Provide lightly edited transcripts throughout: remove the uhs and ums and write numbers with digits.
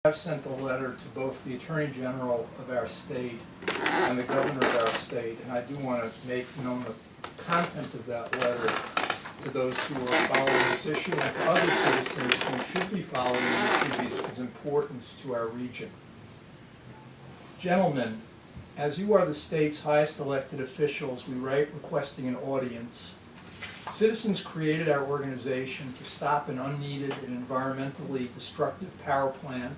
I've sent a letter to both the Attorney General of our state and the Governor of our state, and I do want to make known the content of that letter to those who are following this issue and to other citizens who should be following this issue because of its importance to our region. Gentlemen, as you are the state's highest elected officials, we write requesting an audience. Citizens created our organization to stop an unneeded and environmentally destructive power plant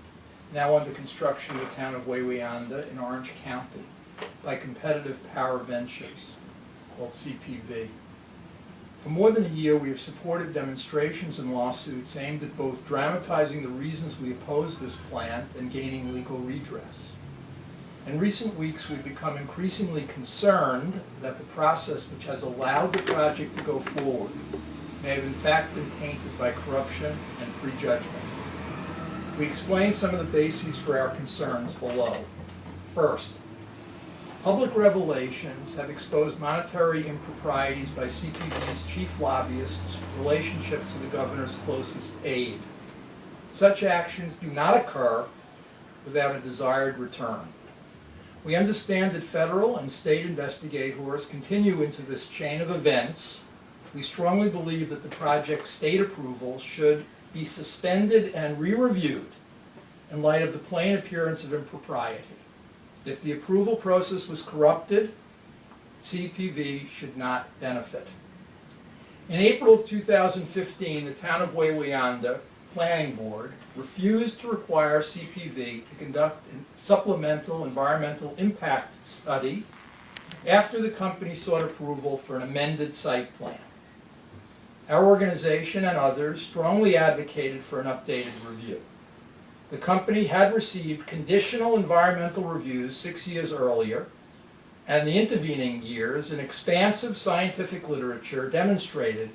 now under construction in the town of Wawayanda in Orange County by Competitive Power Ventures, called CPV. For more than a year, we have supported demonstrations and lawsuits aimed at both dramatizing the reasons we oppose this plant and gaining legal redress. In recent weeks, we've become increasingly concerned that the process which has allowed the project to go forward may have in fact been tainted by corruption and prejudgment. We explain some of the bases for our concerns below. First, public revelations have exposed monetary improprieties by CPV's chief lobbyist's relationship to the governor's closest aide. Such actions do not occur without a desired return. We understand that federal and state investigators continue into this chain of events. We strongly believe that the project's state approval should be suspended and re-reviewed in light of the plain appearance of impropriety. If the approval process was corrupted, CPV should not benefit. In April of 2015, the town of Wawayanda Planning Board refused to require CPV to conduct a supplemental environmental impact study after the company sought approval for an amended site plan. Our organization and others strongly advocated for an updated review. The company had received conditional environmental reviews 6 years earlier, and in the intervening years, an expansive scientific literature demonstrated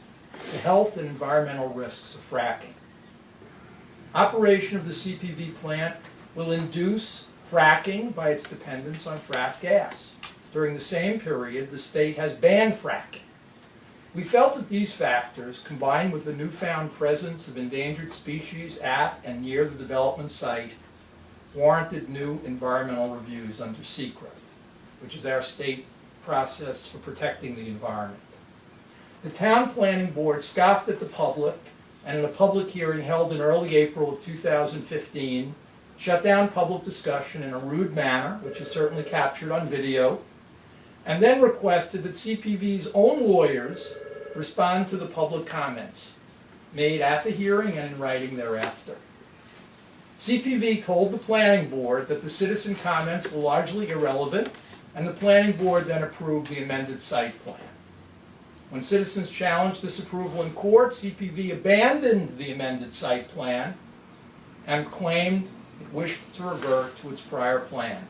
the health and environmental risks of fracking. Operation of the CPV plant will induce fracking by its dependence on frack gas. During the same period, the state has banned fracking. We felt that these factors, combined with the newfound presence of endangered species at and near the development site, warranted new environmental reviews under SECRA, which is our state process for protecting the environment. The town planning board scoffed at the public, and in a public hearing held in early April of 2015, shut down public discussion in a rude manner, which is certainly captured on video, and then requested that CPV's own lawyers respond to the public comments made at the hearing and in writing thereafter. CPV told the planning board that the citizen comments were largely irrelevant, and the planning board then approved the amended site plan. When citizens challenged this approval in court, CPV abandoned the amended site plan and claimed it wished to revert to its prior plan,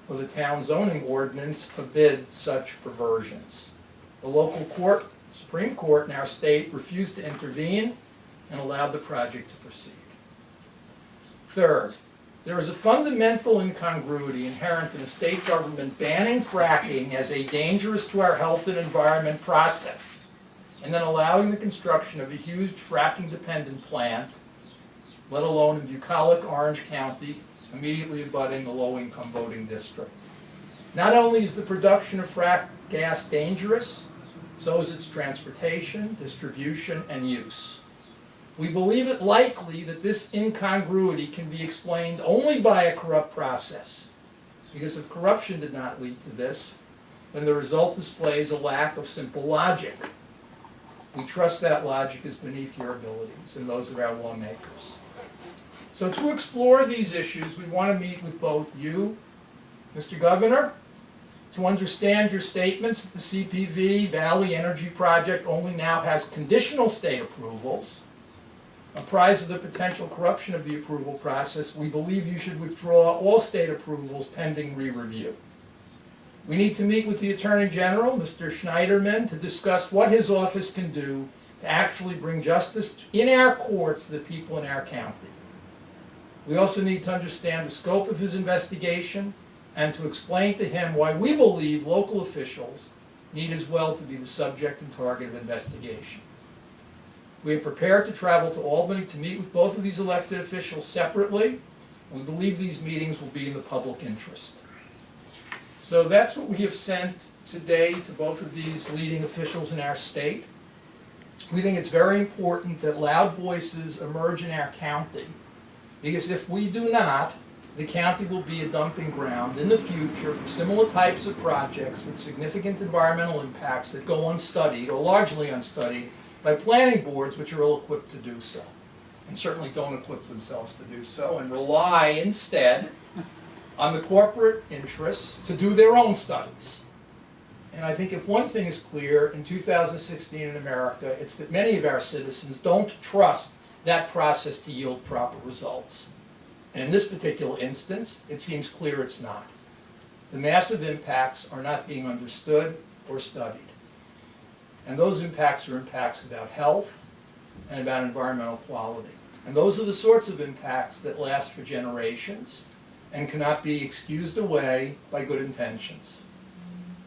though the town zoning ordinance forbids such reversions. The local court, Supreme Court in our state, refused to intervene and allowed the project to proceed. Third, there is a fundamental incongruity inherent in a state government banning fracking as a dangerous to our health and environment process, and then allowing the construction of a huge fracking-dependent plant, let alone in bucolic Orange County, immediately abutting a low-income voting district. Not only is the production of frack gas dangerous, so is its transportation, distribution, and use. We believe it likely that this incongruity can be explained only by a corrupt process, because if corruption did not lead to this, then the result displays a lack of simple logic. We trust that logic is beneath your abilities and those of our lawmakers. So to explore these issues, we want to meet with both you, Mr. Governor, to understand your statements that the CPV Valley Energy Project only now has conditional state approvals. Apprised of the potential corruption of the approval process, we believe you should withdraw all state approvals pending re-review. We need to meet with the Attorney General, Mr. Schneiderman, to discuss what his office can do to actually bring justice in our courts to the people in our county. We also need to understand the scope of his investigation and to explain to him why we believe local officials need as well to be the subject and target of investigation. We are prepared to travel to Albany to meet with both of these elected officials separately We believe these meetings will be in the public interest. So that's what we have sent today to both of these leading officials in our state. We think it's very important that loud voices emerge in our county, because if we do not, the county will be a dumping ground in the future for similar types of projects with significant environmental impacts that go unstudied, or largely unstudied, by planning boards which are ill-equipped to do so, and certainly don't equip themselves to do so, and rely instead on the corporate interests to do their own studies. And I think if one thing is clear in 2016 in America, it's that many of our citizens don't trust that process to yield proper results. And in this particular instance, it seems clear it's not. The massive impacts are not being understood or studied. And those impacts are impacts about health and about environmental quality. And those are the sorts of impacts that last for generations and cannot be excused away by good intentions.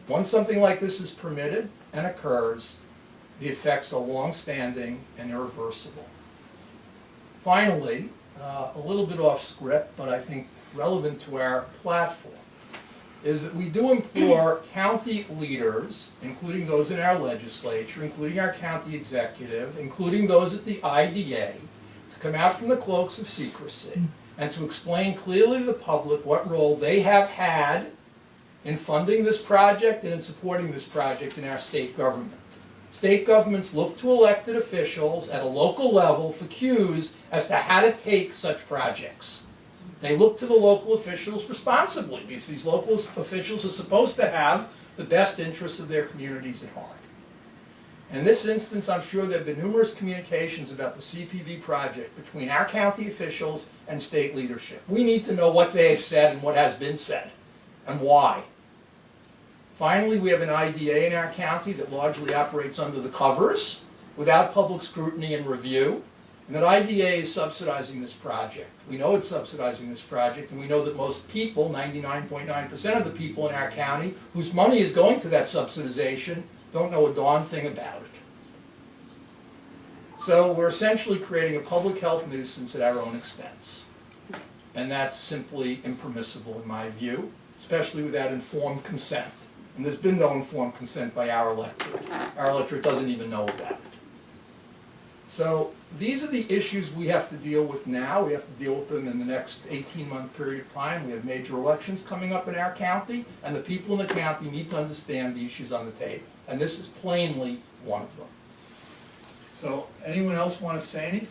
Once something like this is permitted and occurs, the effects are long-standing and irreversible. Finally, a little bit off script, but I think relevant to our platform, is that we do implore county leaders, including those in our legislature, including our county executive, including those at the IDA, to come out from the cloaks of secrecy and to explain clearly to the public what role they have had in funding this project and in supporting this project in our state government. State governments look to elected officials at a local level for cues as to how to take such projects. They look to the local officials responsibly, because these local officials are supposed to have the best interests of their communities at heart. In this instance, I'm sure there have been numerous communications about the CPV project between our county officials and state leadership. We need to know what they have said and what has been said, and why. Finally, we have an IDA in our county that largely operates under the covers, without public scrutiny and review, and that IDA is subsidizing this project. We know it's subsidizing this project, and we know that most people, 99.9% of the people in our county, whose money is going to that subsidization, don't know a darn thing about it. So we're essentially creating a public health nuisance at our own expense. And that's simply impermissible in my view, especially without informed consent. And there's been no informed consent by our electorate. Our electorate doesn't even know about it. So these are the issues we have to deal with now. We have to deal with them in the next 18-month period of time. We have major elections coming up in our county, and the people in the county need to understand the issues on the table. And this is plainly one of them. So anyone else want to say anything?